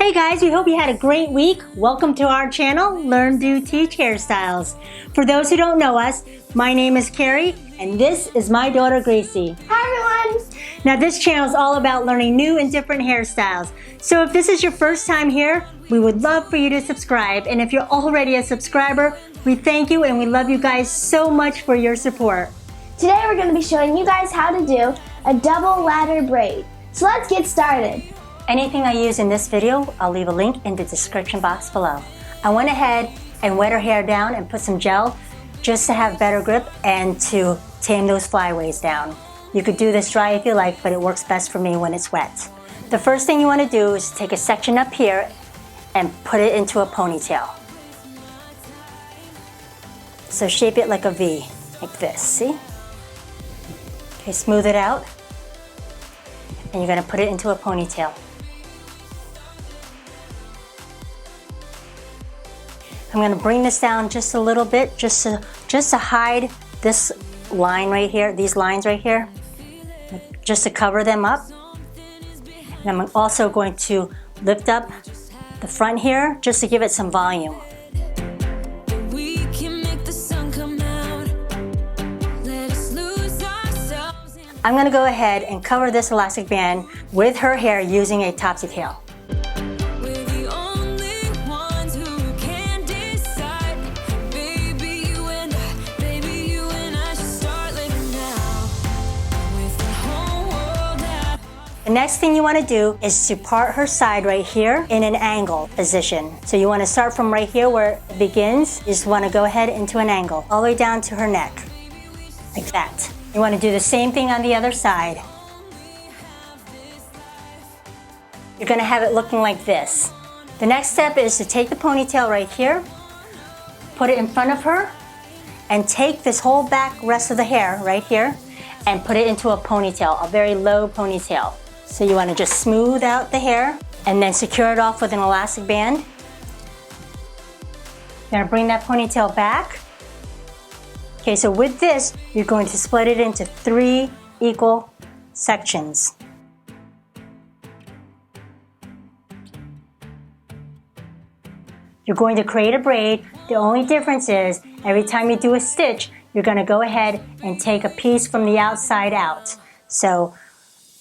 Hey guys, we hope you had a great week. Welcome to our channel, Learn, Do, Teach Hairstyles. For those who don't know us, my name is Carrie and this is my daughter Gracie. Hi everyone! Now this channel is all about learning new and different hairstyles. So if this is your first time here, we would love for you to subscribe. And if you're already a subscriber, we thank you and we love you guys so much for your support. Today we're going to be showing you guys how to do a double ladder braid. So let's get started. Anything I use in this video, I'll leave a link in the description box below. I went ahead and wet her hair down and put some gel just to have better grip and to tame those flyaways down. You could do this dry if you like, but it works best for me when it's wet. The first thing you want to do is take a section up here and put it into a ponytail. So shape it like a V, like this, see? Okay, smooth it out. And you're going to put it into a ponytail. I'm going to bring this down just a little bit, just to hide this line right here, these lines right here, just to cover them up. And I'm also going to lift up the front here, just to give it some volume. I'm going to go ahead and cover this elastic band with her hair using a topsy tail. The next thing you want to do is to part her side right here in an angle position. So you want to start from right here where it begins. You just want to go ahead into an angle all the way down to her neck, like that. You want to do the same thing on the other side. You're going to have it looking like this. The next step is to take the ponytail right here, put it in front of her, and take this whole back rest of the hair right here and put it into a ponytail, a very low ponytail. So you want to just smooth out the hair and then secure it off with an elastic band. You're going to bring that ponytail back. Okay, so with this, you're going to split it into 3 equal sections. You're going to create a braid. The only difference is every time you do a stitch, you're going to go ahead and take a piece from the outside out. So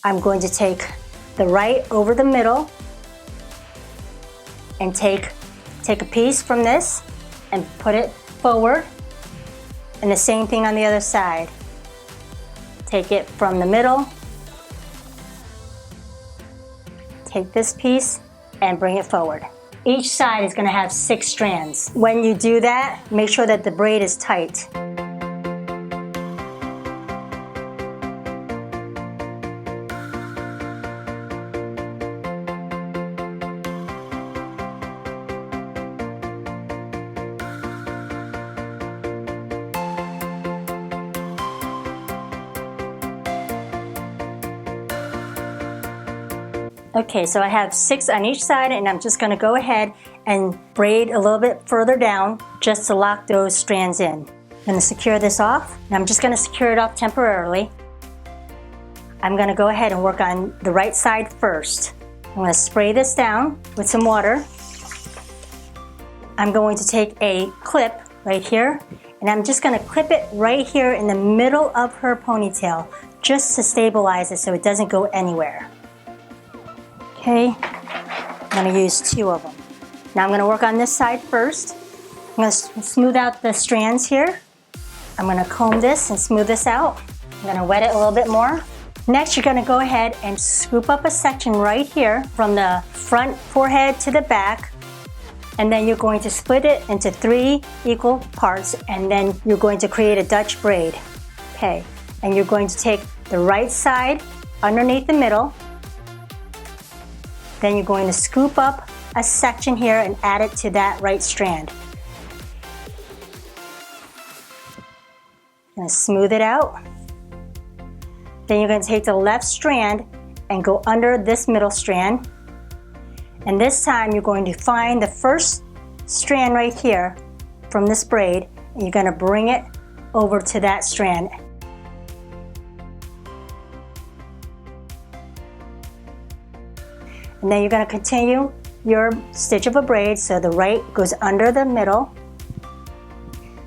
I'm going to take the right over the middle and take a piece from this and put it forward. And the same thing on the other side. Take it from the middle, take this piece and bring it forward. Each side is going to have 6 strands. When you do that, make sure that the braid is tight. Okay, so I have 6 on each side and I'm just going to go ahead and braid a little bit further down just to lock those strands in. I'm going to secure this off and I'm just going to secure it off temporarily. I'm going to go ahead and work on the right side first. I'm going to spray this down with some water. I'm going to take a clip right here and I'm just going to clip it right here in the middle of her ponytail just to stabilize it so it doesn't go anywhere. Okay, I'm going to use 2 of them. Now I'm going to work on this side first. I'm going to smooth out the strands here. I'm going to comb this and smooth this out. I'm going to wet it a little bit more. Next, you're going to go ahead and scoop up a section right here from the front forehead to the back. And then you're going to split it into 3 equal parts and then you're going to create a Dutch braid. Okay, and you're going to take the right side underneath the middle. Then you're going to scoop up a section here and add it to that right strand. Going to smooth it out. Then you're going to take the left strand and go under this middle strand. And this time you're going to find the first strand right here from this braid and you're going to bring it over to that strand. And then you're going to continue your stitch of a braid so the right goes under the middle.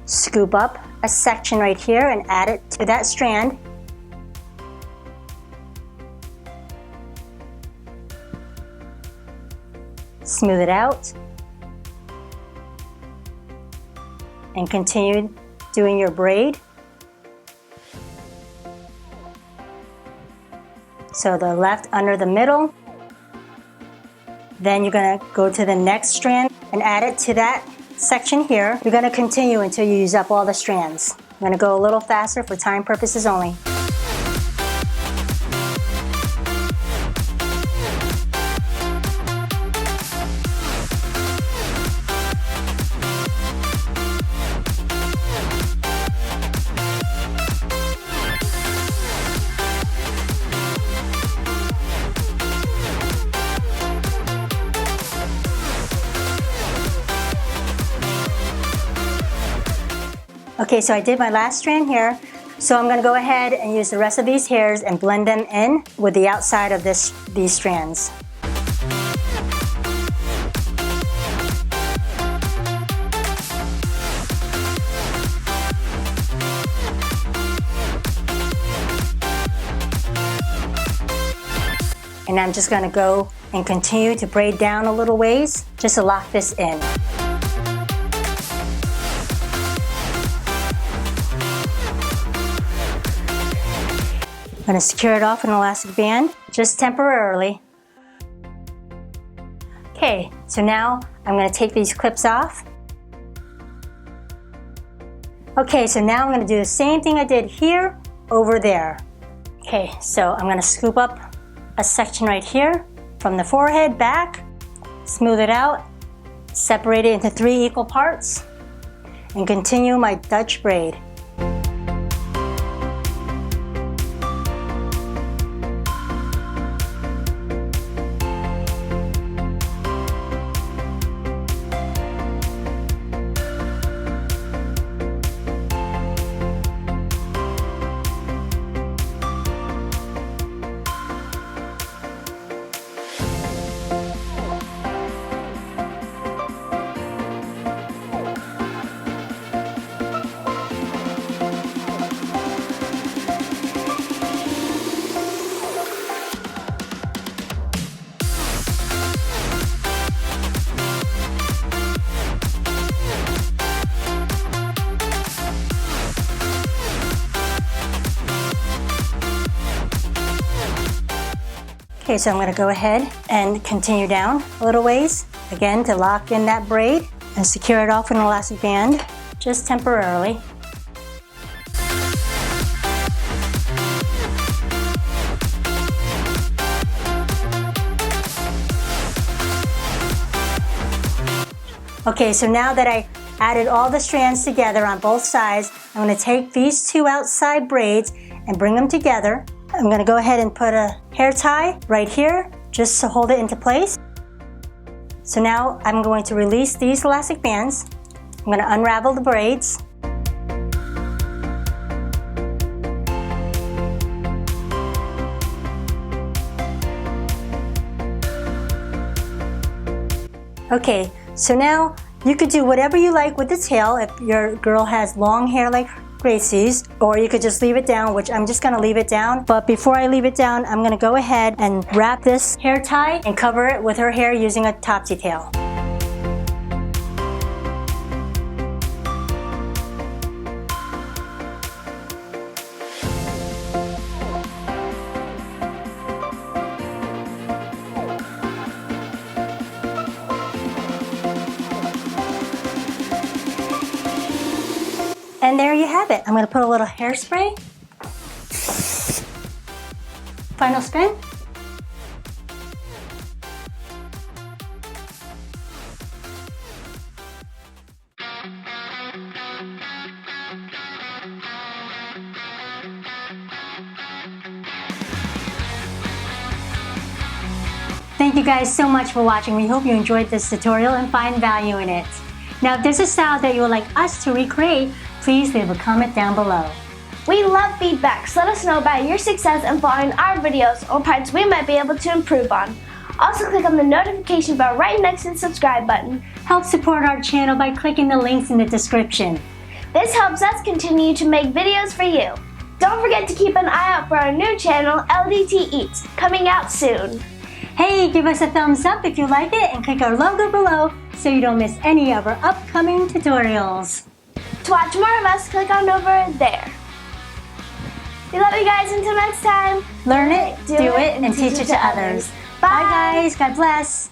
Scoop up a section right here and add it to that strand. Smooth it out. And continue doing your braid. So the left under the middle. Then you're going to go to the next strand and add it to that section here. You're going to continue until you use up all the strands. I'm going to go a little faster for time purposes only. Okay, so I did my last strand here. So I'm going to go ahead and use the rest of these hairs and blend them in with the outside of these strands. And I'm just going to go and continue to braid down a little ways just to lock this in. I'm going to secure it off in an elastic band, just temporarily. Okay, so now I'm going to take these clips off. Okay, so now I'm going to do the same thing I did here, over there. Okay, so I'm going to scoop up a section right here from the forehead back, smooth it out, separate it into 3 equal parts, and continue my Dutch braid. Okay, so I'm going to go ahead and continue down a little ways, again to lock in that braid and secure it off in an elastic band, just temporarily. Okay, so now that I added all the strands together on both sides, I'm going to take these 2 outside braids and bring them together. I'm going to go ahead and put a hair tie right here just to hold it into place. So now I'm going to release these elastic bands. I'm going to unravel the braids. Okay, so now you could do whatever you like with the tail if your girl has long hair like Gracie's, or you could just leave it down, which I'm just going to leave it down. But before I leave it down, I'm going to go ahead and wrap this hair tie and cover it with her hair using a topsy tail. And there you have it. I'm going to put a little hairspray. Final spin. Thank you guys so much for watching. We hope you enjoyed this tutorial and find value in it. Now, if there's a style that you would like us to recreate, please leave a comment down below. We love feedback, so let us know about your success in following our videos or parts we might be able to improve on. Also click on the notification bell right next to the subscribe button. Help support our channel by clicking the links in the description. This helps us continue to make videos for you. Don't forget to keep an eye out for our new channel, LDTeach, coming out soon. Hey, give us a thumbs up if you like it and click our logo below so you don't miss any of our upcoming tutorials. To watch more of us, click on over there. We love you guys. Until next time. Learn it, do it, and teach it to others. Bye guys. God bless.